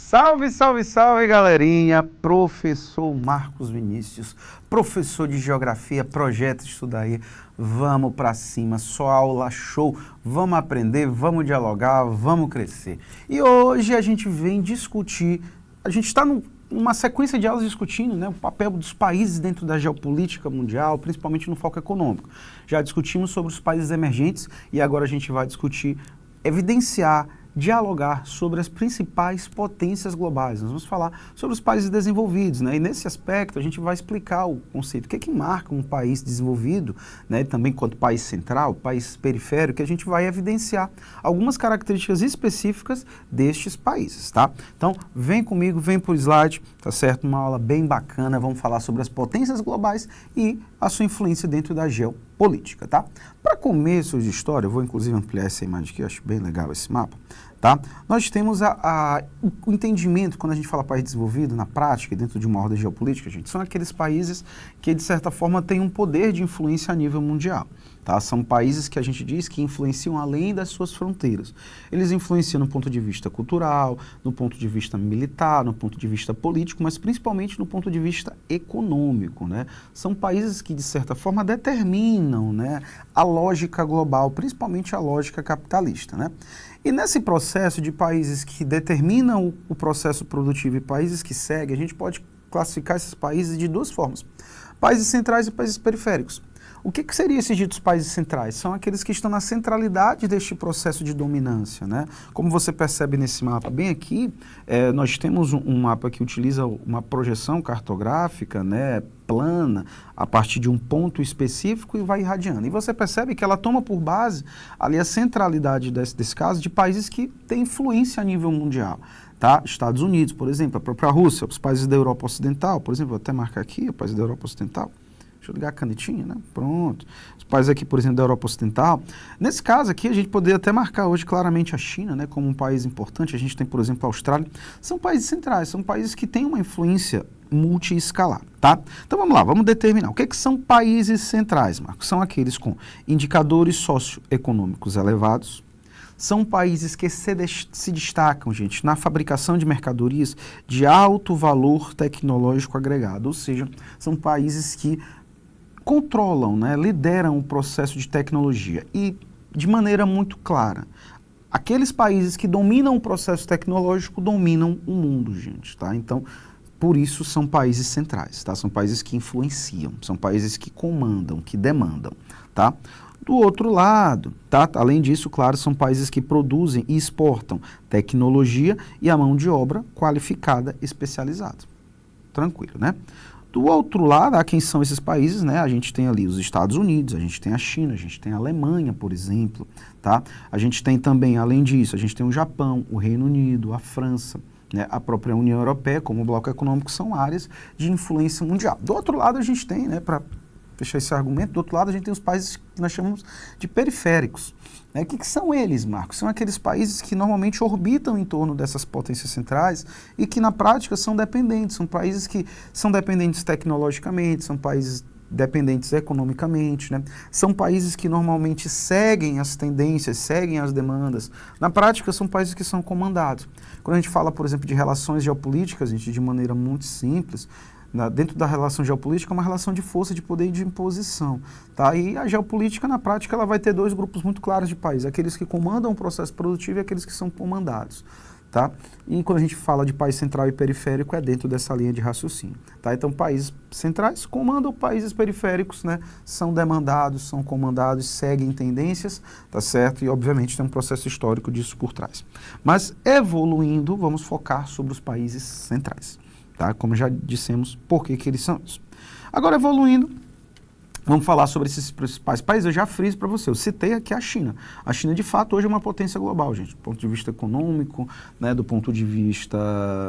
Salve, salve, salve, galerinha! Professor Marcos Vinícius, professor de Geografia, projeto Estudaí. Vamos pra cima, só aula show. Vamos aprender, vamos dialogar, vamos crescer. E hoje a gente vem discutir, a gente está numa sequência de aulas discutindo, né, o papel dos países dentro da geopolítica mundial, principalmente no foco econômico. Já discutimos sobre os países emergentes e agora a gente vai discutir, evidenciar, dialogar sobre as principais potências globais. Nós vamos falar sobre os países desenvolvidos, né? E nesse aspecto a gente vai explicar o conceito, o que é que marca um país desenvolvido, né? E também quanto país central, país periférico, que a gente vai evidenciar algumas características específicas destes países, tá? Então, vem comigo, vem por slide, tá certo? Uma aula bem bacana, vamos falar sobre as potências globais e a sua influência dentro da geopolítica, tá? Para começo de história, eu vou inclusive ampliar essa imagem aqui, eu acho bem legal esse mapa. Tá? Nós temos o entendimento, quando a gente fala país desenvolvido, na prática, dentro de uma ordem geopolítica, gente, são aqueles países que, de certa forma, têm um poder de influência a nível mundial. Tá? São países que a gente diz que influenciam além das suas fronteiras. Eles influenciam no ponto de vista cultural, no ponto de vista militar, no ponto de vista político, mas principalmente no ponto de vista econômico, né? São países que, de certa forma, determinam, né, a lógica global, principalmente a lógica capitalista, né? E nesse processo de países que determinam o processo produtivo e países que seguem, a gente pode classificar esses países de duas formas: países centrais e países periféricos. O que seriam esses ditos países centrais? São aqueles que estão na centralidade deste processo de dominância, né? Como você percebe nesse mapa, bem aqui, nós temos um mapa que utiliza uma projeção cartográfica, né, plana, a partir de um ponto específico e vai irradiando. E você percebe que ela toma por base ali a centralidade desse caso de países que têm influência a nível mundial. Tá? Estados Unidos, por exemplo, a própria Rússia, os países da Europa Ocidental, por exemplo, vou até marcar aqui, os países da Europa Ocidental. Deixa eu ligar a canetinha, né? Pronto. Os países aqui, por exemplo, da Europa Ocidental. Nesse caso aqui, a gente poderia até marcar hoje claramente a China, né, como um país importante. A gente tem, por exemplo, a Austrália. São países centrais, são países que têm uma influência multiescalar, tá? Então vamos lá, vamos determinar. O que são países centrais, Marcos? São aqueles com indicadores socioeconômicos elevados. São países que se destacam, gente, na fabricação de mercadorias de alto valor tecnológico agregado. Ou seja, são países que controlam, né, lideram o processo de tecnologia e de maneira muito clara. Aqueles países que dominam o processo tecnológico dominam o mundo, gente, tá? Então, por isso são países centrais, tá? São países que influenciam, são países que comandam, que demandam, tá? Do outro lado, tá? Além disso, claro, são países que produzem e exportam tecnologia e a mão de obra qualificada especializada. Tranquilo, né? Do outro lado, quem são esses países, né? A gente tem ali os Estados Unidos, a gente tem a China, a gente tem a Alemanha, por exemplo, tá? A gente tem também, além disso, a gente tem o Japão, o Reino Unido, a França, né? A própria União Europeia, como bloco econômico, são áreas de influência mundial. Do outro lado, a gente tem, né, para fechar esse argumento, do outro lado a gente tem os países que nós chamamos de periféricos. Né? O que são eles, Marcos? São aqueles países que normalmente orbitam em torno dessas potências centrais e que na prática são dependentes, são países que são dependentes tecnologicamente, são países dependentes economicamente, né? São países que normalmente seguem as tendências, seguem as demandas. Na prática, são países que são comandados. Quando a gente fala, por exemplo, de relações geopolíticas, gente, de maneira muito simples, dentro da relação geopolítica é uma relação de força, de poder e de imposição. Tá? E a geopolítica, na prática, ela vai ter dois grupos muito claros de países, aqueles que comandam o processo produtivo e aqueles que são comandados. Tá? E quando a gente fala de país central e periférico, é dentro dessa linha de raciocínio. Tá? Então, países centrais comandam países periféricos, né? São demandados, são comandados, seguem tendências, tá certo? E, obviamente, tem um processo histórico disso por trás. Mas, evoluindo, vamos focar sobre os países centrais. Tá? Como já dissemos, por que eles são isso. Agora, evoluindo, vamos falar sobre esses principais países. Eu já friso para você, eu citei aqui a China. A China, de fato, hoje é uma potência global, gente, do ponto de vista econômico, né, do ponto de vista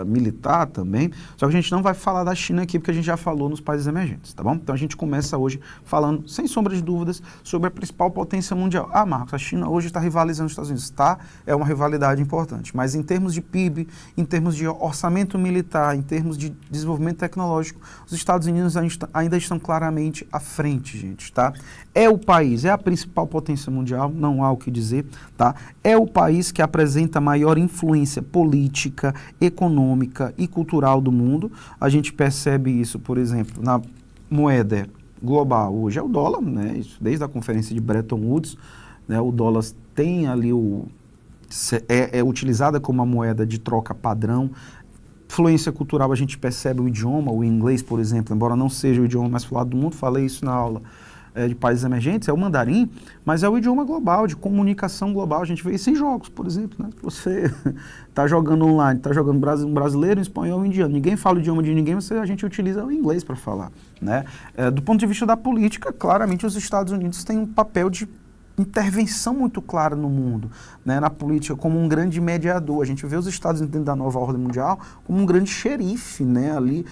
militar também. Só que a gente não vai falar da China aqui, porque a gente já falou nos países emergentes, tá bom? Então, a gente começa hoje falando, sem sombra de dúvidas, sobre a principal potência mundial. Ah, Marcos, a China hoje está rivalizando os Estados Unidos. Tá, é uma rivalidade importante, mas em termos de PIB, em termos de orçamento militar, em termos de desenvolvimento tecnológico, os Estados Unidos ainda estão claramente à frente. seguinte, gente, tá? É o país, é a principal potência mundial, não há o que dizer, tá? É o país que apresenta maior influência política, econômica e cultural do mundo. A gente percebe isso, por exemplo, na moeda global. Hoje é o dólar, né? Isso desde a conferência de Bretton Woods, né? O dólar tem ali é utilizada como uma moeda de troca padrão. Influência cultural, a gente percebe o idioma, o inglês, por exemplo, embora não seja o idioma mais falado do mundo, falei isso na aula de países emergentes, é o mandarim, mas é o idioma global, de comunicação global. A gente vê isso em jogos, por exemplo, né? Você está jogando online, está jogando um brasileiro, um espanhol, um indiano, ninguém fala o idioma de ninguém, a gente utiliza o inglês para falar, né? Do ponto de vista da política, claramente os Estados Unidos têm um papel de intervenção muito clara no mundo, né, na política, como um grande mediador. A gente vê os Estados Unidos dentro da nova ordem mundial como um grande xerife, né, ali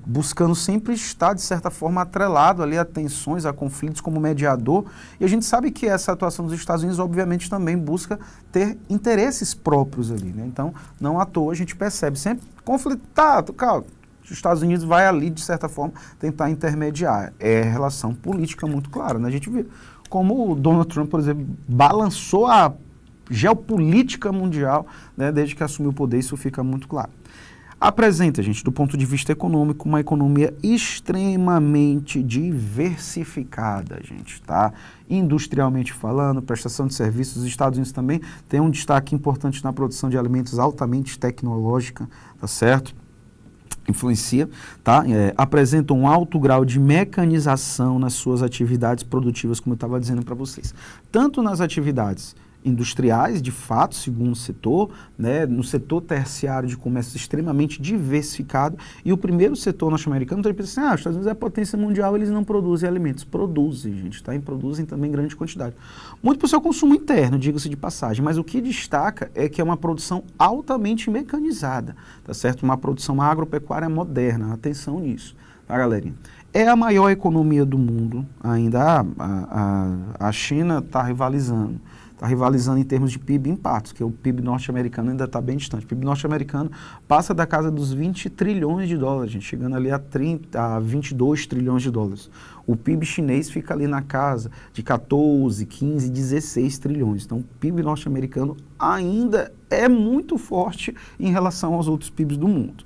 buscando sempre estar, de certa forma, atrelado ali a tensões, a conflitos como mediador. E a gente sabe que essa atuação dos Estados Unidos, obviamente, também busca ter interesses próprios ali, né? Então, não à toa, a gente percebe sempre conflitado, calma. Os Estados Unidos vai ali, de certa forma, tentar intermediar. É relação política muito clara, né? A gente vê como o Donald Trump, por exemplo, balançou a geopolítica mundial, né, desde que assumiu o poder, isso fica muito claro. Apresenta, gente, do ponto de vista econômico, uma economia extremamente diversificada, gente, tá? Industrialmente falando, prestação de serviços, os Estados Unidos também tem um destaque importante na produção de alimentos altamente tecnológica, tá certo? Influencia, tá? Apresenta um alto grau de mecanização nas suas atividades produtivas, como eu estava dizendo para vocês. Tanto nas atividades industriais, de fato, segundo setor, né, no setor terciário de comércio extremamente diversificado, e o primeiro setor norte-americano, então ele pensa assim, os Estados Unidos é a potência mundial, eles não produzem alimentos. Produzem, gente, tá? E produzem também em grande quantidade. Muito para o seu consumo interno, diga-se de passagem, mas o que destaca é que é uma produção altamente mecanizada, tá certo? Uma produção agropecuária moderna, atenção nisso, tá, galerinha? É a maior economia do mundo, ainda a China está rivalizando. Está rivalizando em termos de PIB em partes, que o PIB norte-americano ainda está bem distante. O PIB norte-americano passa da casa dos 20 trilhões de dólares, gente, chegando ali a 22 trilhões de dólares. O PIB chinês fica ali na casa de 14, 15, 16 trilhões. Então, o PIB norte-americano ainda é muito forte em relação aos outros PIBs do mundo,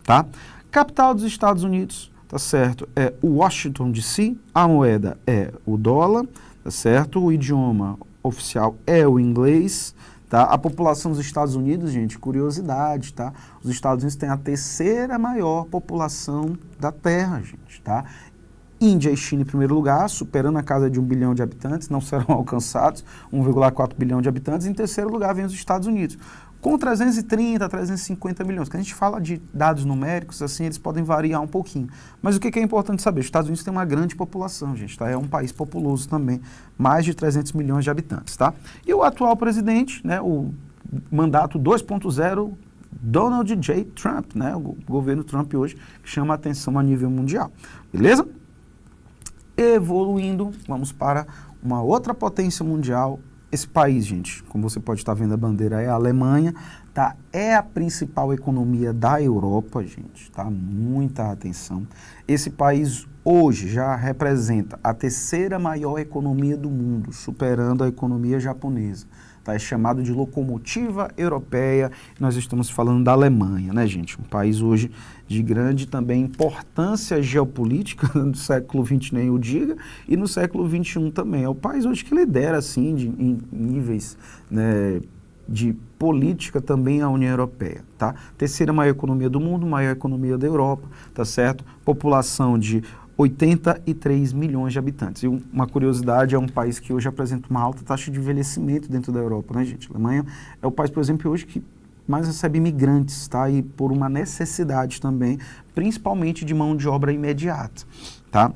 tá? Capital dos Estados Unidos, tá certo? É Washington DC, a moeda é o dólar, tá certo? O idioma oficial é o inglês, tá? A população dos Estados Unidos, gente, curiosidade, tá? Os Estados Unidos têm a terceira maior população da Terra, gente, tá? Índia e China em primeiro lugar, superando a casa de 1 bilhão de habitantes, não serão alcançados, 1,4 bilhão de habitantes. Em terceiro lugar vem os Estados Unidos, com 330, 350 milhões. Quando a gente fala de dados numéricos, assim, eles podem variar um pouquinho. Mas o que é importante saber? Os Estados Unidos têm uma grande população, gente, tá? É um país populoso também, mais de 300 milhões de habitantes, tá? E o atual presidente, né, o mandato 2.0, Donald J. Trump, né? O governo Trump hoje, que chama a atenção a nível mundial. Beleza? Evoluindo, vamos para uma outra potência mundial. Esse país, gente, como você pode estar vendo a bandeira, é a Alemanha, tá? É a principal economia da Europa, gente, tá? Muita atenção. Esse país hoje já representa a terceira maior economia do mundo, superando a economia japonesa. Tá? É chamado de locomotiva europeia. Nós estamos falando da Alemanha, né, gente? Um país hoje de grande também importância geopolítica, no século XX nem o diga, e no século XXI também. É o país hoje que lidera, assim, em níveis, né, de política também a União Europeia, tá? Terceira maior economia do mundo, maior economia da Europa, tá certo? População de 83 milhões de habitantes. E uma curiosidade, é um país que hoje apresenta uma alta taxa de envelhecimento dentro da Europa, né, gente? A Alemanha é o país, por exemplo, hoje que mais recebe imigrantes, tá? E por uma necessidade também, principalmente de mão de obra imediata, tá?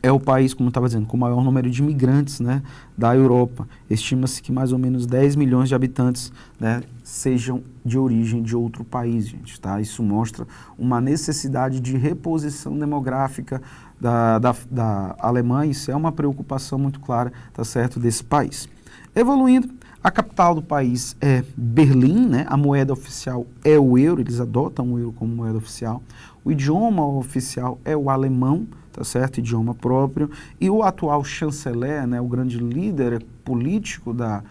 É o país, como eu estava dizendo, com o maior número de imigrantes, né, da Europa. Estima-se que mais ou menos 10 milhões de habitantes, né, sejam de origem de outro país, gente, tá? Isso mostra uma necessidade de reposição demográfica da Alemanha. Isso é uma preocupação muito clara, tá certo, desse país. Evoluindo, a capital do país é Berlim, né? A moeda oficial é o euro, eles adotam o euro como moeda oficial. O idioma oficial é o alemão, tá certo? Idioma próprio. E o atual chanceler, né, o grande líder político da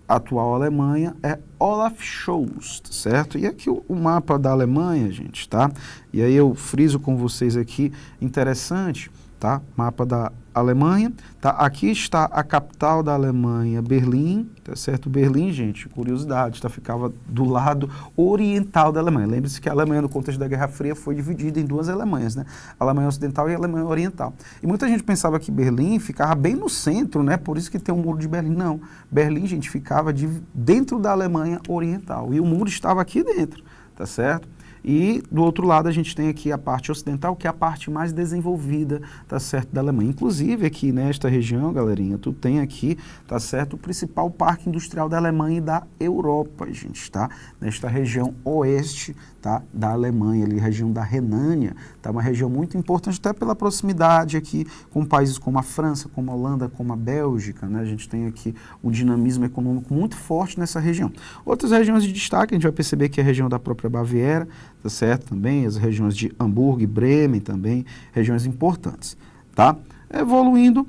atual Alemanha é Olaf Scholz, tá certo? E aqui o mapa da Alemanha, gente, tá? E aí eu friso com vocês aqui, interessante, tá? Mapa da Alemanha, tá? Aqui está a capital da Alemanha, Berlim, tá certo? Berlim, gente, curiosidade, tá? Ficava do lado oriental da Alemanha. Lembre-se que a Alemanha, no contexto da Guerra Fria, foi dividida em duas Alemanhas, né? A Alemanha Ocidental e a Alemanha Oriental. E muita gente pensava que Berlim ficava bem no centro, né? Por isso que tem o Muro de Berlim. Não. Berlim, gente, ficava dentro da Alemanha Oriental. E o muro estava aqui dentro, tá certo? E do outro lado a gente tem aqui a parte ocidental, que é a parte mais desenvolvida, tá certo, da Alemanha. Inclusive aqui nesta região, galerinha, tu tem aqui, tá certo, o principal parque industrial da Alemanha e da Europa, gente, tá? Nesta região oeste, tá, da Alemanha, ali, região da Renânia, tá? Uma região muito importante até pela proximidade aqui com países como a França, como a Holanda, como a Bélgica, né? A gente tem aqui um dinamismo econômico muito forte nessa região. Outras regiões de destaque, a gente vai perceber que é a região da própria Baviera, tá certo? Também as regiões de Hamburgo e Bremen também, regiões importantes, tá? Evoluindo,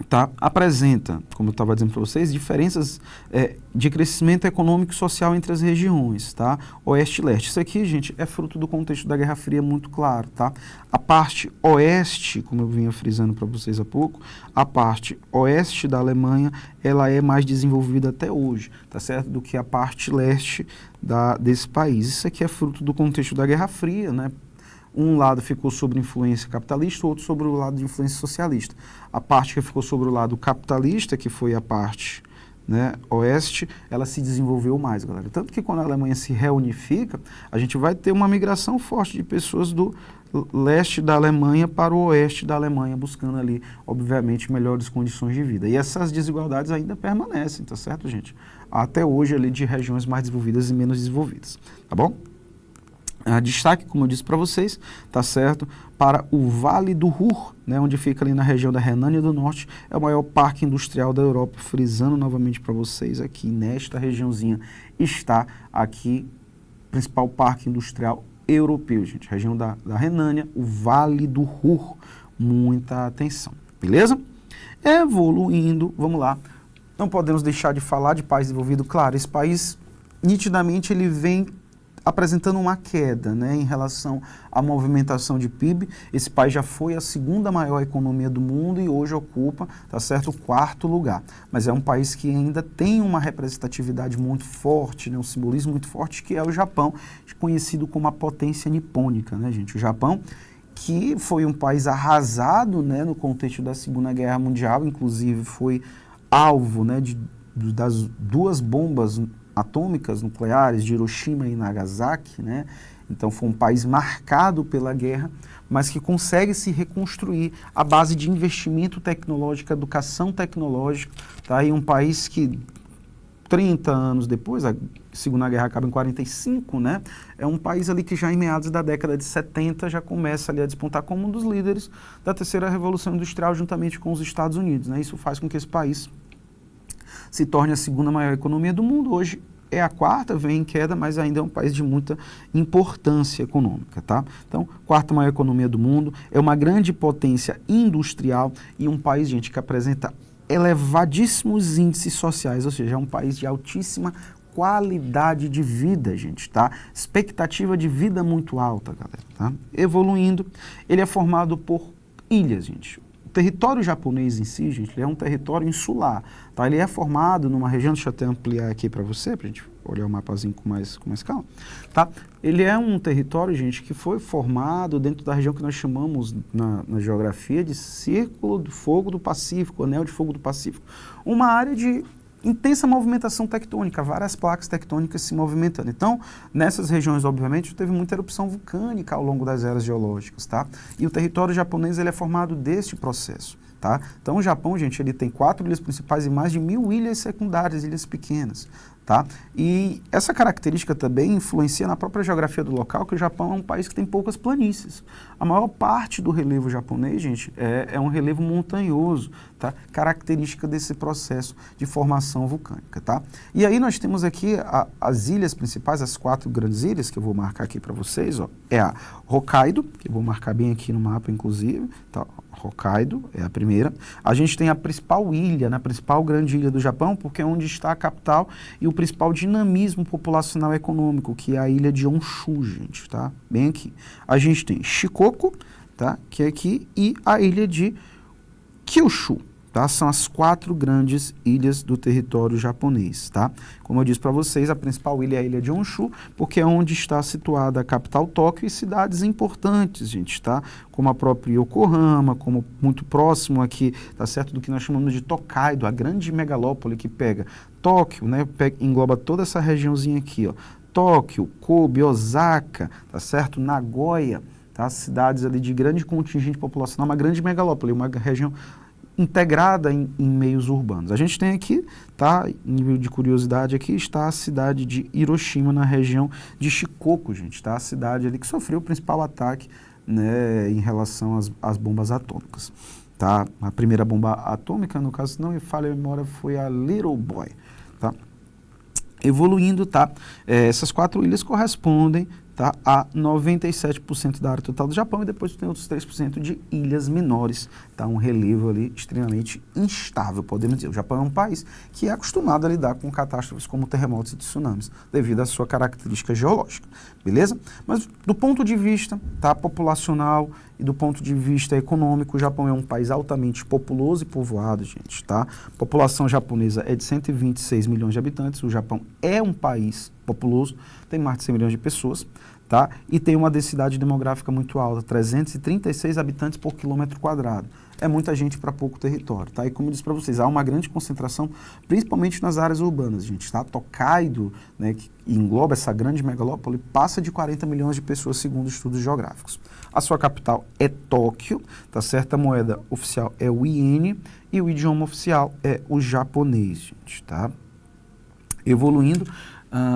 tá? Apresenta, como eu estava dizendo para vocês, diferenças de crescimento econômico e social entre as regiões, tá? Oeste e leste. Isso aqui, gente, é fruto do contexto da Guerra Fria muito claro, tá? A parte oeste, como eu vinha frisando para vocês há pouco, a parte oeste da Alemanha, ela é mais desenvolvida até hoje, tá certo? Do que a parte leste desse país. Isso aqui é fruto do contexto da Guerra Fria, né? Um lado ficou sob influência capitalista, o outro sobre o lado de influência socialista. A parte que ficou sobre o lado capitalista, que foi a parte, né, oeste, ela se desenvolveu mais, galera. Tanto que quando a Alemanha se reunifica, a gente vai ter uma migração forte de pessoas do leste da Alemanha para o oeste da Alemanha, buscando ali, obviamente, melhores condições de vida. E essas desigualdades ainda permanecem, tá certo, gente? Até hoje, ali, de regiões mais desenvolvidas e menos desenvolvidas, tá bom? Destaque, como eu disse para vocês, tá certo, para o Vale do Ruhr, né, onde fica ali na região da Renânia do Norte, é o maior parque industrial da Europa, frisando novamente para vocês aqui, nesta regiãozinha, está aqui o principal parque industrial europeu, gente, região da Renânia, o Vale do Ruhr, muita atenção, beleza? Evoluindo, vamos lá, não podemos deixar de falar de país desenvolvido, claro, esse país, nitidamente, ele vem apresentando uma queda, né, em relação à movimentação de PIB. Esse país já foi a segunda maior economia do mundo e hoje ocupa, tá certo, o quarto lugar. Mas é um país que ainda tem uma representatividade muito forte, né, um simbolismo muito forte, que é o Japão, conhecido como a potência nipônica, né, gente? O Japão, que foi um país arrasado, né, no contexto da Segunda Guerra Mundial, inclusive foi alvo, né, das duas bombas atômicas nucleares de Hiroshima e Nagasaki, né? Então foi um país marcado pela guerra, mas que consegue se reconstruir à base de investimento tecnológico, educação tecnológica, tá? E um país que 30 anos depois, a Segunda Guerra acaba em 45, né? É um país ali que já em meados da década de 70 já começa ali a despontar como um dos líderes da terceira revolução industrial juntamente com os Estados Unidos, né? Isso faz com que esse país se torne a segunda maior economia do mundo. Hoje é a quarta, vem em queda, mas ainda é um país de muita importância econômica, tá? Então, quarta maior economia do mundo, é uma grande potência industrial e um país, gente, que apresenta elevadíssimos índices sociais, ou seja, é um país de altíssima qualidade de vida, gente, tá? Expectativa de vida muito alta, galera, tá? Evoluindo, ele é formado por ilhas, gente. O território japonês em si, gente, ele é um território insular, tá? Ele é formado numa região, deixa eu até ampliar aqui para você, para a gente olhar o mapazinho com mais calma, tá? Ele é um território, gente, que foi formado dentro da região que nós chamamos na geografia de Círculo do Fogo do Pacífico, Anel de Fogo do Pacífico. Uma área de intensa movimentação tectônica, várias placas tectônicas se movimentando. Então, nessas regiões, obviamente, teve muita erupção vulcânica ao longo das eras geológicas, tá? E o território japonês, ele é formado deste processo, tá? Então, o Japão, gente, ele tem 4 ilhas principais e mais de 1000 ilhas secundárias, ilhas pequenas, tá? E essa característica também influencia na própria geografia do local, que o Japão é um país que tem poucas planícies. A maior parte do relevo japonês, gente, é um relevo montanhoso, tá? Característica desse processo de formação vulcânica, tá? E aí nós temos aqui as ilhas principais, as 4 grandes ilhas, que eu vou marcar aqui para vocês, ó, é a Hokkaido, que eu vou marcar bem aqui no mapa, inclusive, tá? Hokkaido é a primeira. A gente tem a principal ilha, né, a principal grande ilha do Japão, porque é onde está a capital e o principal dinamismo populacional e econômico, que é a ilha de Honshu, gente, tá? Bem aqui. A gente tem Shikoku, tá? Que é aqui, e a ilha de Kyushu, tá? São as 4 grandes ilhas do território japonês, tá? Como eu disse para vocês, a principal ilha é a ilha de Honshu, porque é onde está situada a capital Tóquio e cidades importantes, gente, tá? Como a própria Yokohama, como muito próximo aqui, tá certo, do que nós chamamos de Tokaido, a grande megalópole que pega Tóquio, né? Engloba toda essa regiãozinha aqui, ó. Tóquio, Kobe, Osaka, tá certo? Nagoya, tá? Cidades ali de grande contingente populacional, uma grande megalópole, uma região integrada em meios urbanos. A gente tem aqui, tá, nível de curiosidade aqui, está a cidade de Hiroshima, na região de Shikoku, gente, tá? A cidade ali que sofreu o principal ataque, né, em relação às bombas atômicas, tá? A primeira bomba atômica, no caso, se não me falha a memória, foi a Little Boy, tá? Evoluindo, tá? Essas 4 ilhas correspondem, tá, a 97% da área total do Japão, e depois tem outros 3% de ilhas menores, tá? Um relevo ali extremamente instável, podemos dizer. O Japão é um país que é acostumado a lidar com catástrofes como terremotos e tsunamis, devido à sua característica geológica, beleza? Mas do ponto de vista, tá, populacional e do ponto de vista econômico, o Japão é um país altamente populoso e povoado, gente, tá? A população japonesa é de 126 milhões de habitantes, o Japão é um país populoso, tem mais de 100 milhões de pessoas, tá? E tem uma densidade demográfica muito alta, 336 habitantes por quilômetro quadrado. É muita gente para pouco território, tá? E como eu disse para vocês, há uma grande concentração, principalmente nas áreas urbanas, gente, tá? Tokaido, né, que engloba essa grande megalópole, passa de 40 milhões de pessoas, segundo estudos geográficos. A sua capital é Tóquio, tá certo? A moeda oficial é o iene e o idioma oficial é o japonês, gente, tá? Evoluindo,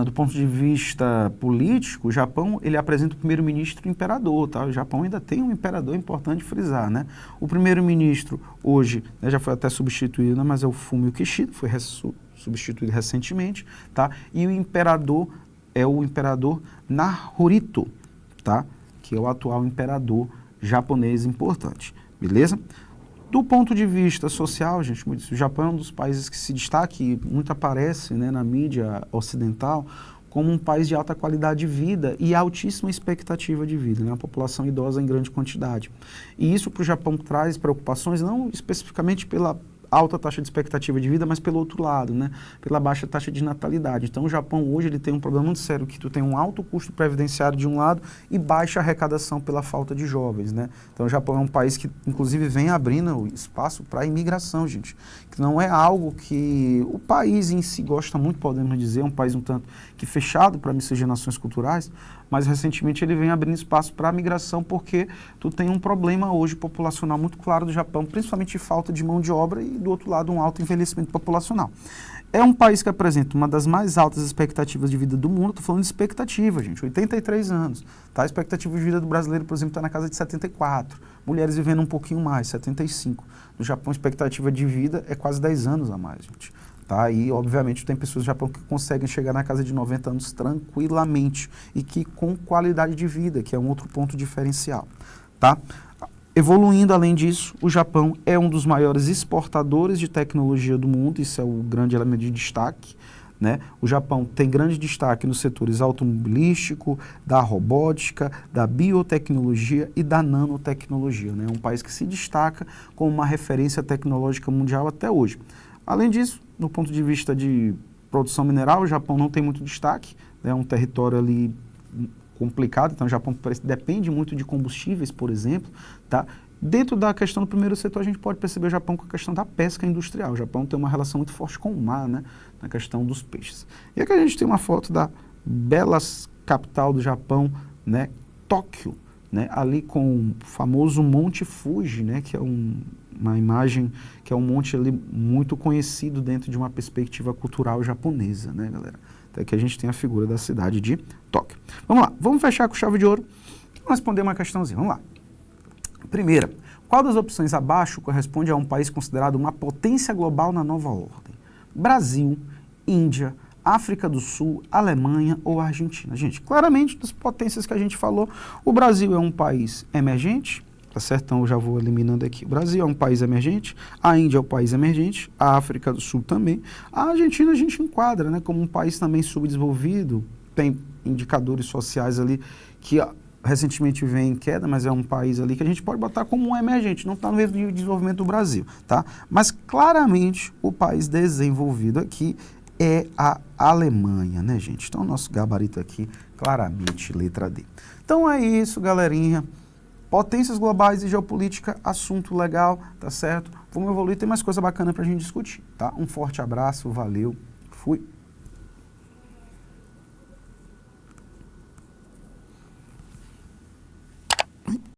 do ponto de vista político, o Japão, ele apresenta o primeiro-ministro imperador, tá? O Japão ainda tem um imperador, importante frisar, né? O primeiro-ministro hoje, né, já foi até substituído, né, mas é o Fumio Kishida, foi substituído recentemente, tá? E o imperador é o imperador Naruhito, tá? Que é o atual imperador japonês importante, beleza? Do ponto de vista social, gente, como eu disse, o Japão é um dos países que se destaca e muito aparece, né, na mídia ocidental como um país de alta qualidade de vida e altíssima expectativa de vida, né, uma população idosa em grande quantidade. E isso para o Japão traz preocupações, não especificamente pela alta taxa de expectativa de vida, mas pelo outro lado, né, pela baixa taxa de natalidade. Então o Japão hoje ele tem um problema muito sério, que tu tem um alto custo previdenciário de um lado e baixa arrecadação pela falta de jovens, né. Então o Japão é um país que inclusive vem abrindo espaço para a imigração, gente, que não é algo que o país em si gosta muito, podemos dizer, é um país um tanto que fechado para miscigenações culturais, mas recentemente ele vem abrindo espaço para a migração porque tu tem um problema hoje populacional muito claro do Japão, principalmente de falta de mão de obra e do outro lado um alto envelhecimento populacional. É um país que apresenta uma das mais altas expectativas de vida do mundo, estou falando de expectativa, gente, 83 anos, tá? A expectativa de vida do brasileiro, por exemplo, está na casa de 74, mulheres vivendo um pouquinho mais, 75. No Japão, a expectativa de vida é quase 10 anos a mais, gente. Tá? E, obviamente, tem pessoas do Japão que conseguem chegar na casa de 90 anos tranquilamente e que com qualidade de vida, que é um outro ponto diferencial. Tá? Evoluindo, além disso, o Japão é um dos maiores exportadores de tecnologia do mundo, isso é o grande elemento de destaque. Né? O Japão tem grande destaque nos setores automobilístico, da robótica, da biotecnologia e da nanotecnologia. Né? É um país que se destaca como uma referência tecnológica mundial até hoje. Além disso, do ponto de vista de produção mineral, o Japão não tem muito destaque, é um território ali complicado, então o Japão depende muito de combustíveis, por exemplo, tá? Dentro da questão do primeiro setor, a gente pode perceber o Japão com a questão da pesca industrial. O Japão tem uma relação muito forte com o mar, né, na questão dos peixes. E aqui a gente tem uma foto da bela capital do Japão, né, Tóquio, né, ali com o famoso Monte Fuji, né, que é uma imagem que é um monte ali muito conhecido dentro de uma perspectiva cultural japonesa, né, galera? Até que a gente tem a figura da cidade de Tóquio. Vamos lá, vamos fechar com chave de ouro e responder uma questãozinha. Vamos lá. Primeira, qual das opções abaixo corresponde a um país considerado uma potência global na nova ordem? Brasil, Índia, África do Sul, Alemanha ou Argentina? Gente, claramente das potências que a gente falou, o Brasil é um país emergente, tá certo? Então eu já vou eliminando aqui. O Brasil é um país emergente, a Índia é um país emergente, a África do Sul também. A Argentina a gente enquadra, né, como um país também subdesenvolvido, tem indicadores sociais ali que recentemente vem em queda, mas é um país ali que a gente pode botar como um emergente, não está no nível de desenvolvimento do Brasil, tá? Mas claramente o país desenvolvido aqui é a Alemanha, né, gente? Então, o nosso gabarito aqui, claramente, letra D. Então, é isso, galerinha. Potências globais e geopolítica, assunto legal, tá certo? Vamos evoluir, tem mais coisa bacana pra gente discutir, tá? Um forte abraço, valeu, fui!